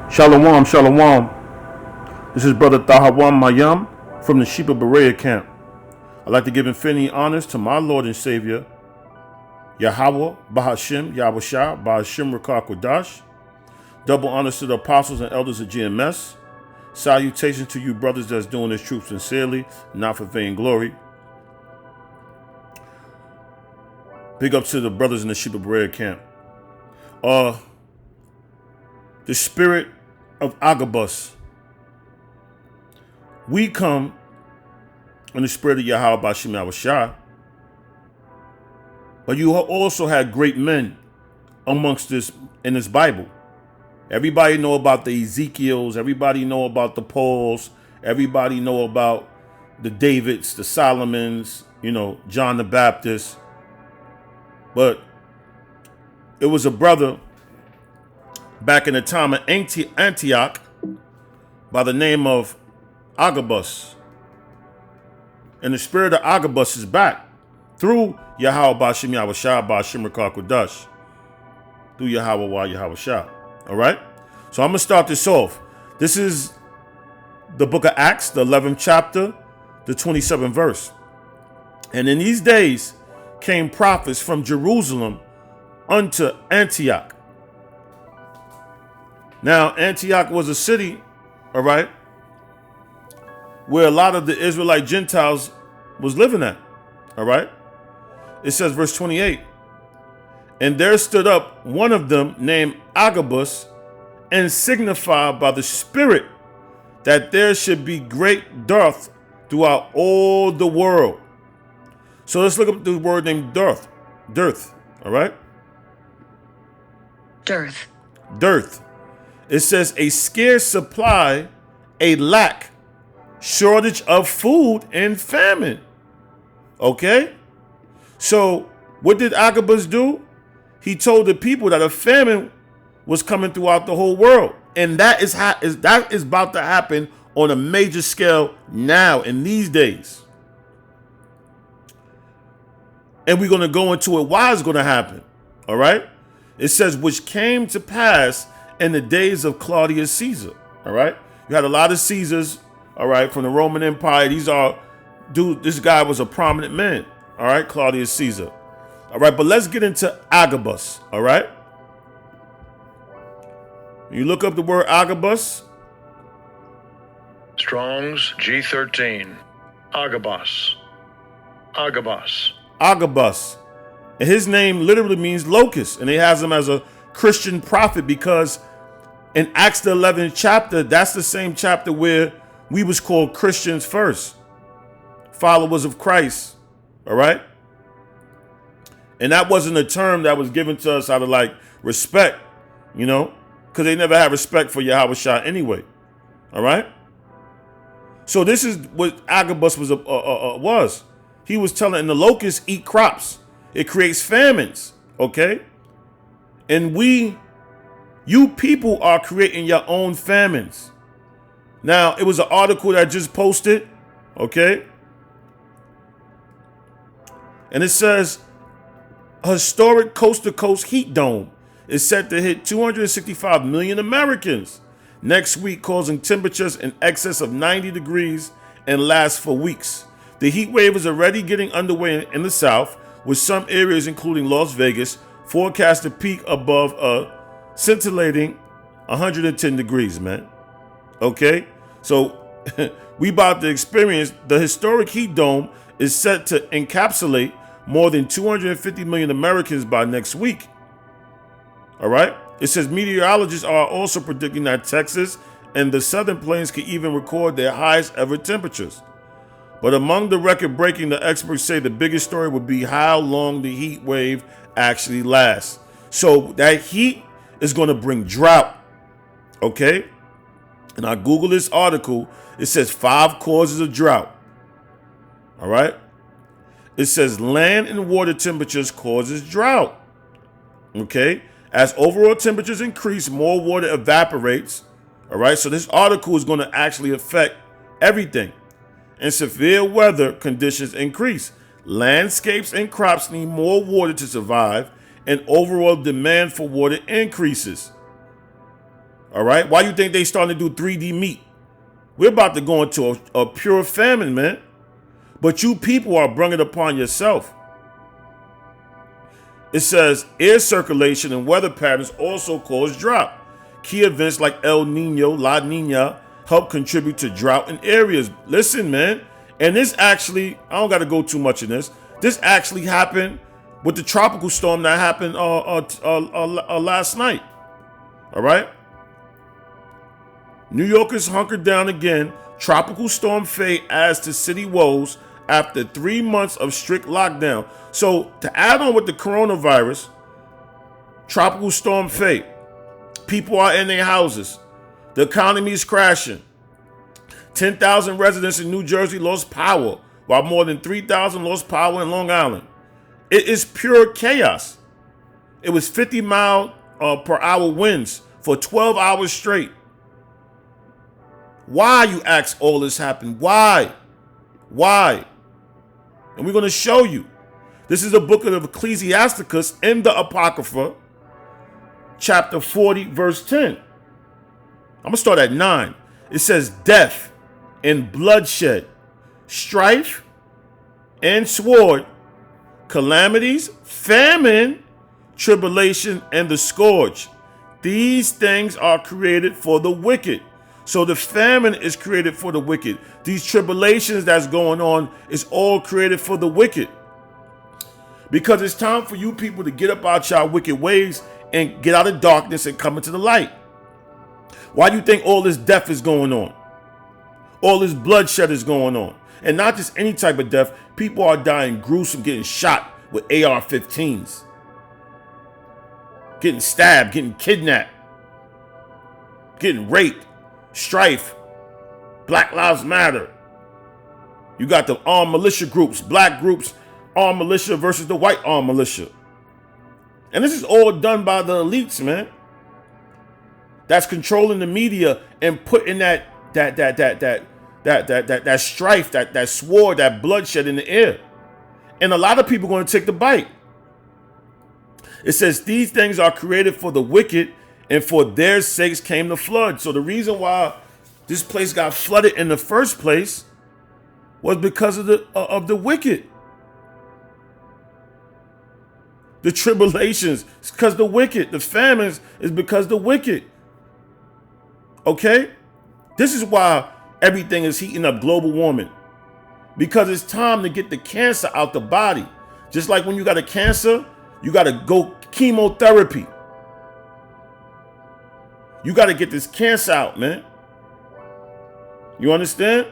Shalom, shalom. This is Brother Tahawam Mayam from the Sheba Berea camp. I'd like to give infinity honors to my Lord and Savior, Yahweh, Bahashim, Yahushua, Bahashim Rakah Kodash. Double honors to the apostles and elders of GMS. Salutations to you brothers that's doing this truth sincerely, not for vain glory. Big up to the brothers in the Sheba Berea camp. The spirit of Agabus. We come in the spirit of Yahweh Bashim Yahushua. But you also had great men amongst this in this Bible. Everybody know about the Ezekiels. Everybody know about the Pauls. Everybody know about the Davids, the Solomons, John the Baptist. But it was a brother back in the time of Antioch by the name of Agabus. And the spirit of Agabus is back through Yahweh Bashim Yahushua Bashim Rakah Kodash. Through Yahweh Yahushua. All right? So I'm going to start this off. This is the book of Acts, the 11th chapter, the 27th verse. And in these days came prophets from Jerusalem unto Antioch. Now, Antioch was a city, all right, where a lot of the Israelite Gentiles was living at, all right? It says, verse 28, and there stood up one of them named Agabus, and signified by the Spirit that there should be great dearth throughout all the world. So let's look up the word named dearth, all right? Dearth. It says a scarce supply, a lack, shortage of food, and famine. Okay? So what did Agabus do? He told the people that a famine was coming throughout the whole world. And that is about to happen on a major scale now in these days. And we're going to go into it why it's going to happen. All right? It says, which came to pass in the days of Claudius Caesar. All right? You had a lot of Caesars, all right, from the Roman Empire. This guy was a prominent man. All right? Claudius Caesar. All right, but let's get into Agabus. All right? You look up the word Agabus. Strong's G13. Agabus. And his name literally means locust. And he has him as a Christian prophet because in Acts the 11th chapter, that's the same chapter where we was called Christians first. Followers of Christ. All right? And that wasn't a term that was given to us out of respect, because they never had respect for Yahushua anyway. All right? So this is what Agabus was. He was telling, and the locusts eat crops. It creates famines, okay? And you people are creating your own famines. Now, it was an article that I just posted, okay? And it says, a historic coast-to-coast heat dome is set to hit 265 million Americans next week, causing temperatures in excess of 90 degrees and last for weeks. The heat wave is already getting underway in the South, with some areas, including Las Vegas, forecast to peak above a scintillating 110 degrees, man. Okay? So, we about to experience the historic heat dome is set to encapsulate more than 250 million Americans by next week. All right? It says meteorologists are also predicting that Texas and the Southern Plains could even record their highest ever temperatures. But among the record-breaking, the experts say the biggest story would be how long the heat wave actually lasts. So that heat is going to bring drought. Okay? And I Googled this article. It says 5 causes of drought. All right? It says land and water temperatures causes drought. Okay? As overall temperatures increase, more water evaporates. All right? So this article is going to actually affect everything. And severe weather conditions increase. Landscapes and crops need more water to survive, and overall demand for water increases. All right? Why you think they starting to do 3D meat? We're about to go into a pure famine, man. But you people are bringing it upon yourself. It says air circulation and weather patterns also cause drought. Key events like El Nino, La Nina help contribute to drought in areas. Listen, man. And this actually, I don't got to go too much in this. This actually happened with the tropical storm that happened last night. All right. New Yorkers hunkered down again. Tropical storm Faye adds to city woes after 3 months of strict lockdown. So to add on with the coronavirus, tropical storm Faye, people are in their houses. The economy is crashing. 10,000 residents in New Jersey lost power, while more than 3,000 lost power in Long Island. It is pure chaos. It was 50-mile-per-hour winds for 12 hours straight. Why, you ask, all this happened? Why? Why? And we're going to show you. This is the book of Ecclesiasticus in the Apocrypha, chapter 40, verse 10. I'm going to start at 9. It says, death and bloodshed, strife and sword, calamities, famine, tribulation, and the scourge. These things are created for the wicked. So the famine is created for the wicked. These tribulations that's going on is all created for the wicked. Because it's time for you people to get up out your wicked ways and get out of darkness and come into the light. Why do you think all this death is going on? All this bloodshed is going on. And not just any type of death. People are dying gruesome, getting shot with AR-15s. Getting stabbed, getting kidnapped. Getting raped. Strife. Black Lives Matter. You got the armed militia groups, black groups, armed militia versus the white armed militia. And this is all done by the elites, man. That's controlling the media and putting that strife, that sword, that bloodshed in the air. And a lot of people are going to take the bite. It says these things are created for the wicked, and for their sakes came the flood. So the reason why this place got flooded in the first place was because of the wicked. The tribulations is because the wicked. The famines is because the wicked. Okay? This is why everything is heating up, global warming. Because it's time to get the cancer out the body. Just like when you got a cancer, you got to go chemotherapy. You got to get this cancer out, man. You understand?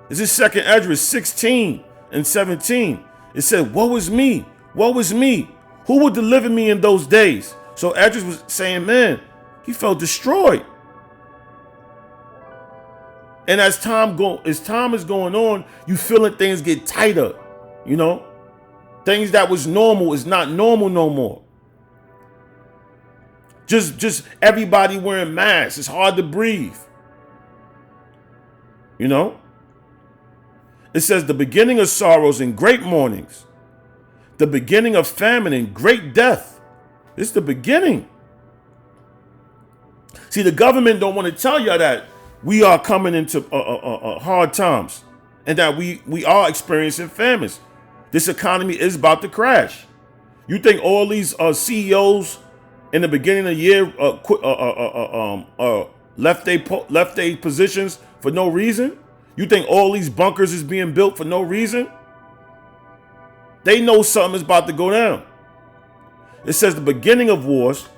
This is 2nd Esdras 16 and 17. It said, woe is me. Woe is me. Who will deliver me in those days? So Esdras was saying, man, he felt destroyed. And as time is going on, you feeling things get tighter. You know? Things that was normal is not normal no more. Just everybody wearing masks. It's hard to breathe. You know? It says the beginning of sorrows and great mournings. The beginning of famine and great death. It's the beginning. See, the government don't want to tell you that we are coming into hard times and that we are experiencing famines. This economy is about to crash. You think all these CEOs in the beginning of the year left their positions for no reason? You think all these bunkers is being built for no reason? They know something is about to go down. It says the beginning of wars.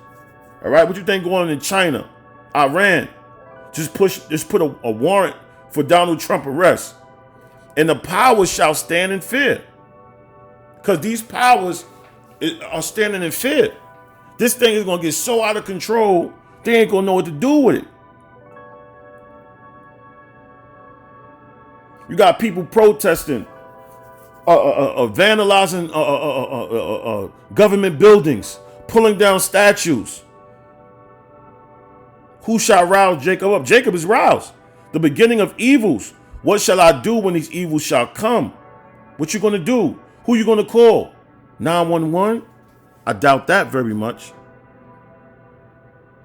All right, what you think going on in China, Iran? Just put a warrant for Donald Trump arrest. And the powers shall stand in fear. Because these powers are standing in fear. This thing is going to get so out of control, they ain't going to know what to do with it. You got people protesting, vandalizing government buildings, pulling down statues. Who shall rouse Jacob up? Jacob is roused. The beginning of evils. What shall I do when these evils shall come? What you going to do? Who you going to call? 911? I doubt that very much.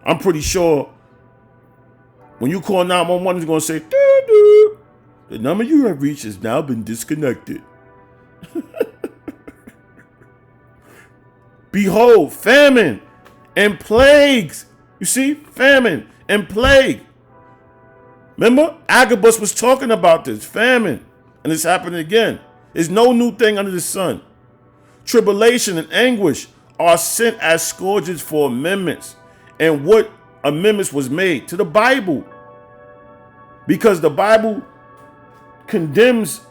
I'm pretty sure When you call 911, it's going to say, doo-doo. The number you have reached has now been disconnected. Behold, famine and plagues. You see, famine and plague. Remember, Agabus was talking about this, famine, and it's happening again. There's no new thing under the sun. Tribulation and anguish are sent as scourges for amendments. And what amendments was made? To the Bible. Because the Bible condemns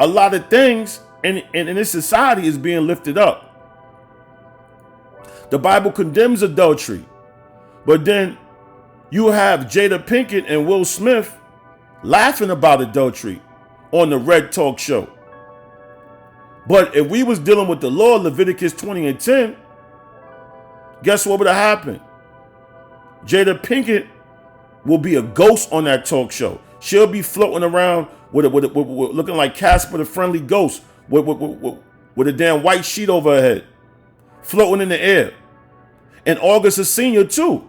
a lot of things, and in this society is being lifted up. The Bible condemns adultery, but then you have Jada Pinkett and Will Smith laughing about adultery on the Red Talk Show. But if we was dealing with the law, Leviticus 20 and 10, guess what would have happened? Jada Pinkett will be a ghost on that talk show. She'll be floating around with looking like Casper the Friendly Ghost with a damn white sheet over her head, floating in the air. And August is senior too.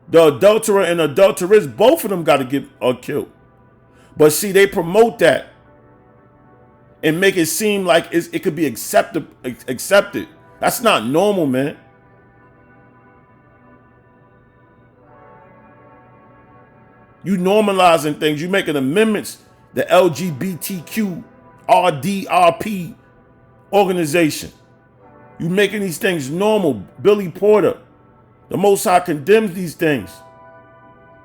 The adulterer and adulteress, both of them got to get killed. But see, they promote that and make it seem like it could be accepted. That's not normal, man. You normalizing things. You making amendments. The LGBTQ RDRP organization. You making these things normal. Billy Porter. The Most High condemns these things.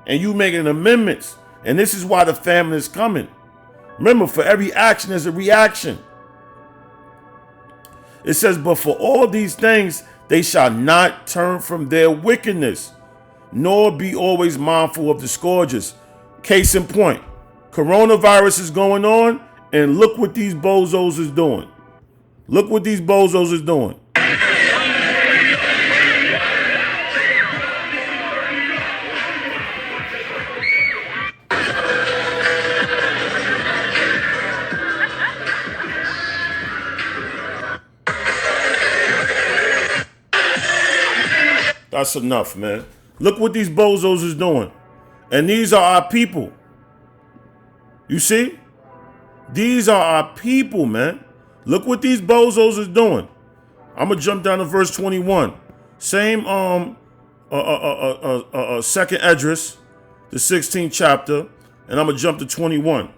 And you making amendments. And this is why the famine is coming. Remember, for every action there's a reaction. It says, but for all these things, they shall not turn from their wickedness, nor be always mindful of the scourges. Case in point, coronavirus is going on, and look what these bozos is doing. Look what these bozos is doing. That's enough, man. Look what these bozos is doing. And these are our people. You see? These are our people, man. Look what these bozos is doing. I'm going to jump down to verse 21. Same second Esdras, the 16th chapter, and I'm going to jump to 21.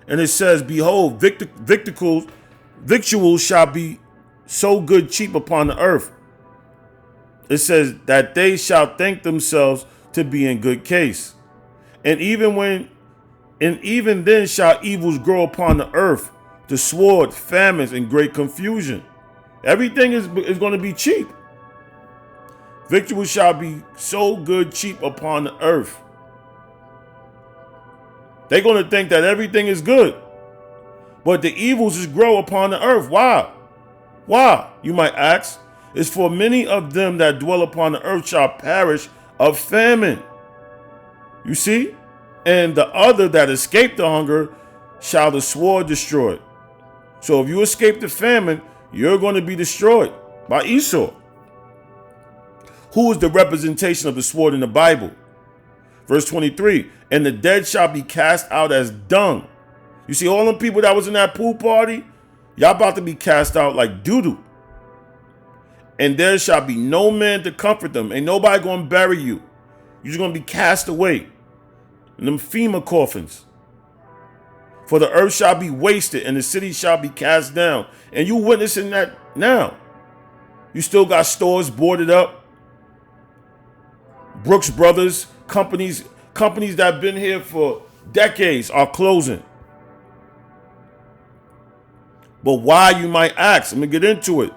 And it says, behold, victuals shall be so good cheap upon the earth. It says that they shall think themselves to be in good case. And even then shall evils grow upon the earth, the sword, famines, and great confusion. Everything is going to be cheap. Victuals shall be so good cheap upon the earth. They're going to think that everything is good. But the evils is grow upon the earth. Why? Why, you might ask? It's for many of them that dwell upon the earth shall perish of famine. You see? And the other that escape the hunger shall the sword destroy. So if you escape the famine, you're going to be destroyed by Esau. Who is the representation of the sword in the Bible? Verse 23, and the dead shall be cast out as dung. You see all them people that was in that pool party? Y'all about to be cast out like doo-doo. And there shall be no man to comfort them. Ain't nobody going to bury you. You're just going to be cast away in them FEMA coffins. For the earth shall be wasted and the city shall be cast down. And you witnessing that now. You still got stores boarded up. Brooks Brothers, companies that have been here for decades are closing. But why, you might ask? Let me get into it.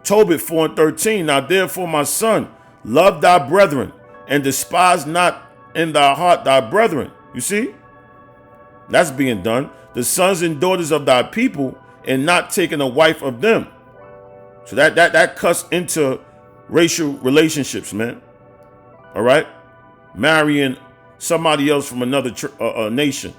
Tobit 4:13. Now therefore, my son, love thy brethren, and despise not in thy heart thy brethren. You see? That's being done. The sons and daughters of thy people, and not taking a wife of them. So that cuts into racial relationships, man. All right? Marrying somebody else from another nation.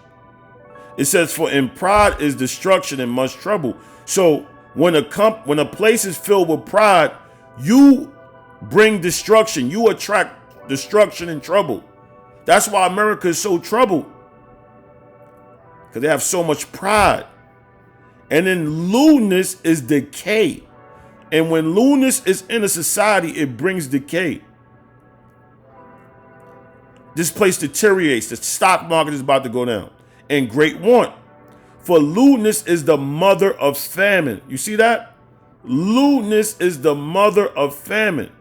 It says, for in pride is destruction and much trouble. So when a place is filled with pride, you bring destruction. You attract destruction and trouble. That's why America is so troubled. Because they have so much pride. And then lewdness is decay. And when lewdness is in a society, it brings decay. This place deteriorates. The stock market is about to go down. And great want. For lewdness is the mother of famine. You see that? Lewdness is the mother of famine.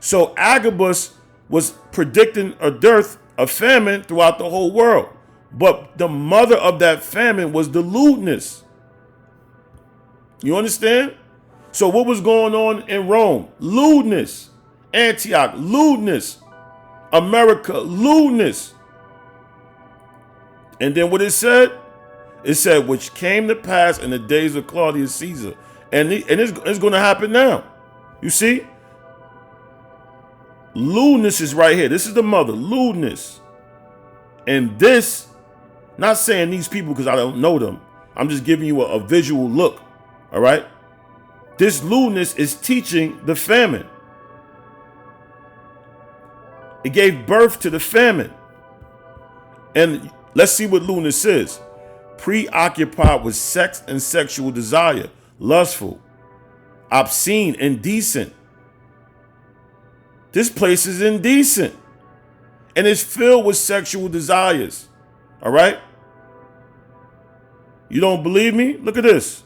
So Agabus was predicting a dearth of famine throughout the whole world. But the mother of that famine was the lewdness. You understand? So what was going on in Rome? Lewdness. Antioch, lewdness. America, lewdness. And then what it said? It said, which came to pass in the days of Claudius Caesar. And it's going to happen now. You see? Lewdness is right here. This is the mother, lewdness. And this, not saying these people because I don't know them. I'm just giving you a visual look. All right? This lewdness is teaching the famine. It gave birth to the famine. And let's see what lewdness is. Preoccupied with sex and sexual desire, lustful, obscene, indecent. This place is indecent. And it's filled with sexual desires. All right? You don't believe me? Look at this.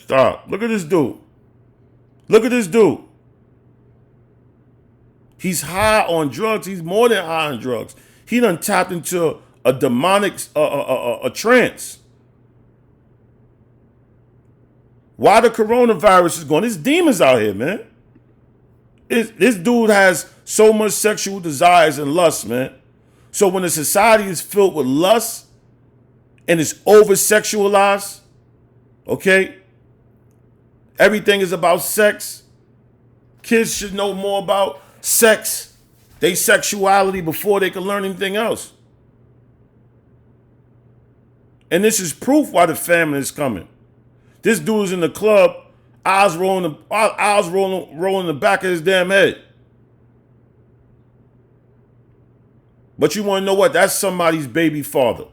Stop. Look at this dude. Look at this dude. He's high on drugs. He's more than high on drugs. He done tapped into a demonic a trance. Why the coronavirus is going? There's demons out here, man. This dude has so much sexual desires and lust, man. So when a society is filled with lust and it's over-sexualized, okay? Everything is about sex. Kids should know more about sex, their sexuality before they can learn anything else. And this is proof why the famine is coming. This dude is in the club, eyes rolling the back of his damn head. But you want to know what? That's somebody's baby father.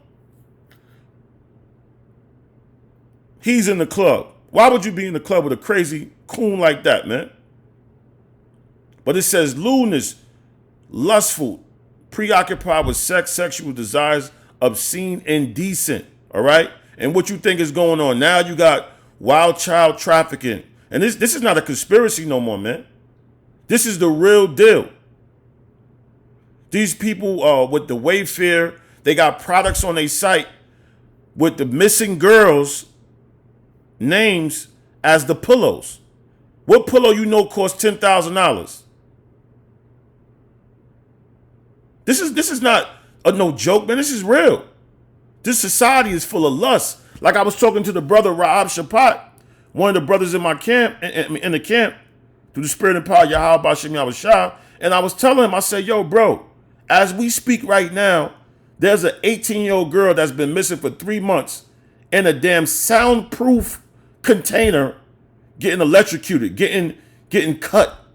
He's in the club. Why would you be in the club with a crazy coon like that, man? But it says lewdness, lustful, preoccupied with sex, sexual desires, obscene, indecent. All right? And what you think is going on? Now you got wild child trafficking. And this is not a conspiracy no more, man. This is the real deal. These people with the Wayfair, they got products on their site with the missing girls' names as the pillows. What pillow you know costs $10,000? This is not no joke, man. This is real. This society is full of lust. Like I was talking to the brother Rahab Shapat, one of the brothers in my camp, in the camp, through the spirit and power of Yahweh Shem Yahushua, and I was telling him, I said, yo, bro, as we speak right now, there's an 18-year-old girl that's been missing for 3 months in a damn soundproof container, getting electrocuted, getting cut,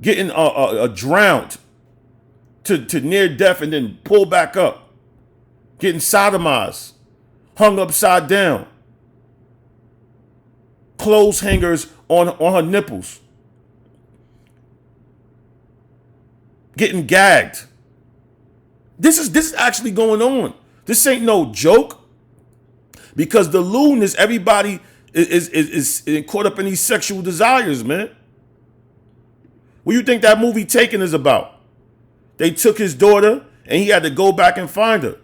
getting drowned to near death and then pulled back up, getting sodomized, hung upside down, clothes hangers on her nipples, getting gagged. This is actually going on. This ain't no joke. Because the lewdness, everybody is caught up in these sexual desires, man. What do you think that movie Taken is about? They took his daughter and he had to go back and find her.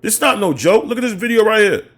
This is not no joke. Look at this video right here.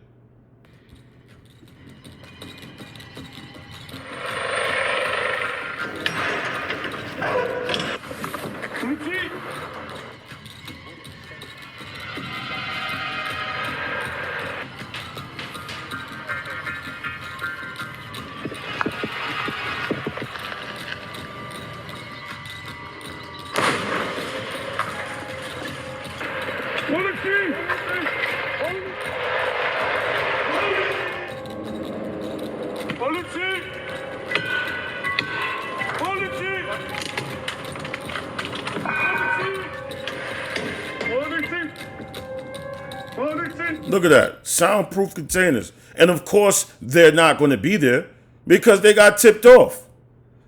Look at that. Soundproof containers. And of course, they're not going to be there because they got tipped off.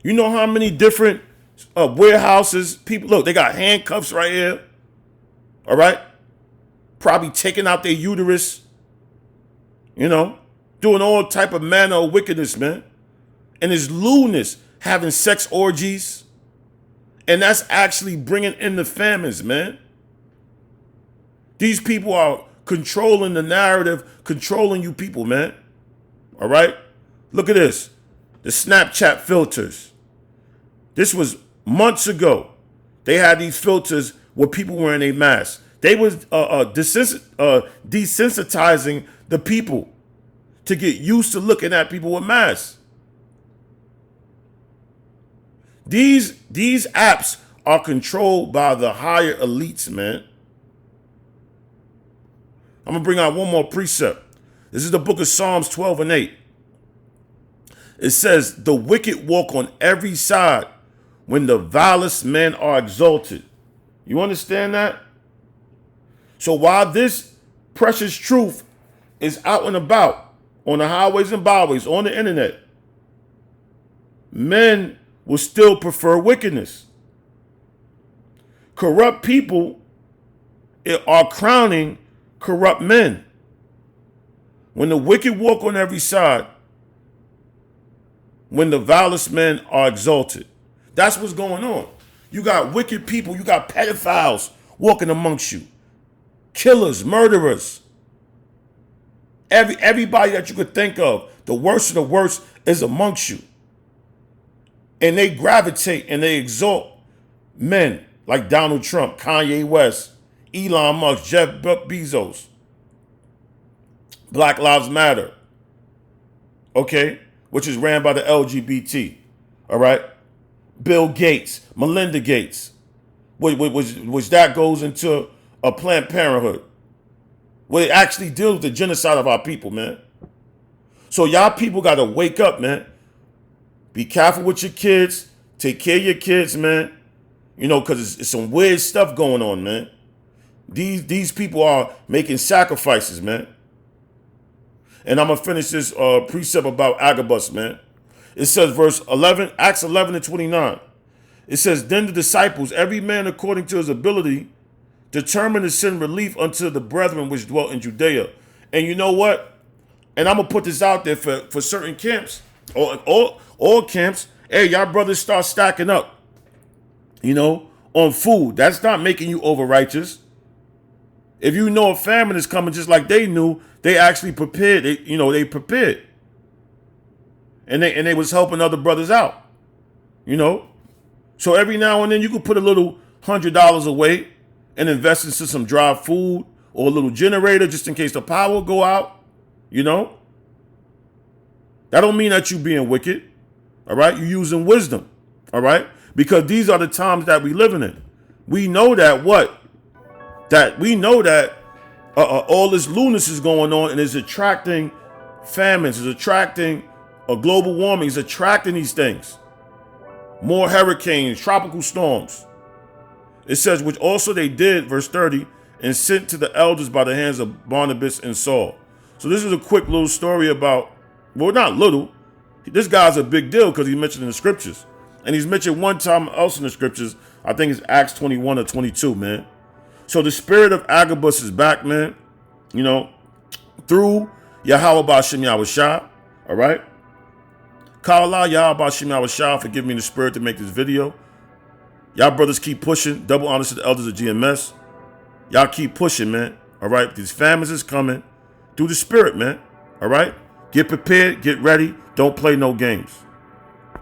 You know how many different warehouses people, look, they got handcuffs right here. All right. Probably taking out their uterus. You know, doing all type of manner of wickedness, man. And it's lewdness, having sex orgies. And that's actually bringing in the famines, man. These people are controlling the narrative, controlling you people, man. All right? Look at this. The Snapchat filters. This was months ago. They had these filters where people wearing a mask. They was desensitizing the people to get used to looking at people with masks. These apps are controlled by the higher elites, man. I'm going to bring out one more precept. This is the book of Psalms 12 and 8. It says, the wicked walk on every side when the vilest men are exalted. You understand that? So while this precious truth is out and about on the highways and byways, on the internet, men will still prefer wickedness. Corrupt people are crowning corrupt men. When the wicked walk on every side, when the vilest men are exalted. That's what's going on. You got wicked people, you got pedophiles walking amongst you. Killers, murderers. Everybody that you could think of, the worst of the worst is amongst you. And they gravitate and they exalt men like Donald Trump, Kanye West, Elon Musk, Jeff Bezos, Black Lives Matter, okay, which is ran by the LGBT, all right? Bill Gates, Melinda Gates, which that goes into a Planned Parenthood, where it actually deals with the genocide of our people, man. So y'all people got to wake up, man. Be careful with your kids. Take care of your kids, man. You know, because it's some weird stuff going on, man. These people are making sacrifices, man. And I'm going to finish this precept about Agabus, man. It says, verse 11, Acts 11 and 29. It says, then the disciples, every man according to his ability, determined to send relief unto the brethren which dwelt in Judea. And you know what? And I'm going to put this out there for certain camps, or all camps. Hey, y'all brothers start stacking up, you know, on food. That's not making you over righteous. If you know a famine is coming, just like they knew, they actually prepared. They prepared. And they was helping other brothers out, you know. So every now and then you could put a little $100 away and invest into some dry food or a little generator just in case the power go out, you know. That don't mean that you being wicked, all right? You're using wisdom, all right? Because these are the times that we living in. We know that all this lewdness is going on and is attracting famines, is attracting a global warming, is attracting these things. More hurricanes, tropical storms. It says, which also they did, verse 30, and sent to the elders by the hands of Barnabas and Saul. So this is a quick little story about, well, not little. This guy's a big deal because he's mentioned in the scriptures. And he's mentioned one time else in the scriptures. I think it's Acts 21 or 22, man. So the spirit of Agabus is back, man. You know, through Yahweh Ba'Shem Yahushua. All right. Call Allah Yahweh Ba'Shem Yahushua for giving me the spirit to make this video. Y'all brothers keep pushing. Double honors to the elders of GMS. Y'all keep pushing, man. All right. These famines is coming through the spirit, man. All right. Get prepared. Get ready. Don't play no games.